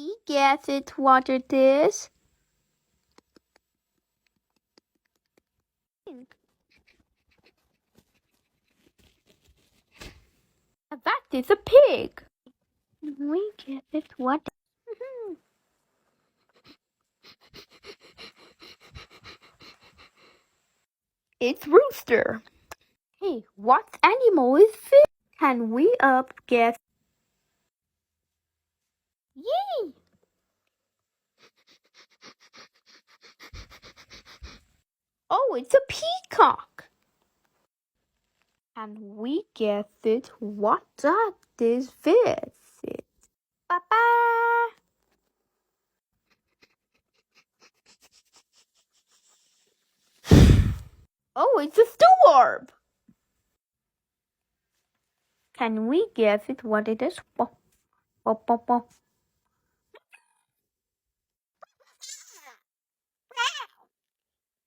we guess it what it is? That is a pig. We guess it what? It's rooster. Hey, what animal is this? Can we guess? Yee! Oh, it's a peacock. Can we guess it? What that is this? Papa. Oh, it's a storm. Can we guess it? What it is? Pop, pop, pop, pop.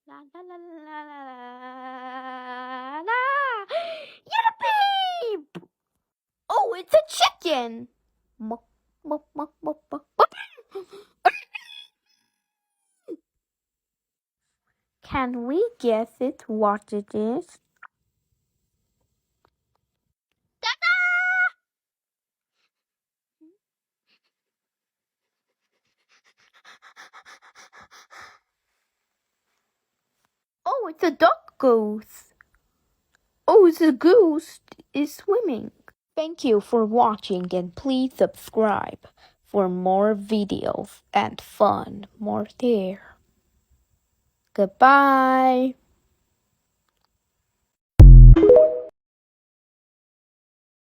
La la la la la la. Yippee! Oh, it's a chicken. Muck, muck, muck, muck, muck, muck. Can we guess it? What it is? Oh, it's a duck goose. Oh, the goose is swimming. Thank you for watching and please subscribe for more videos and fun more there. Goodbye.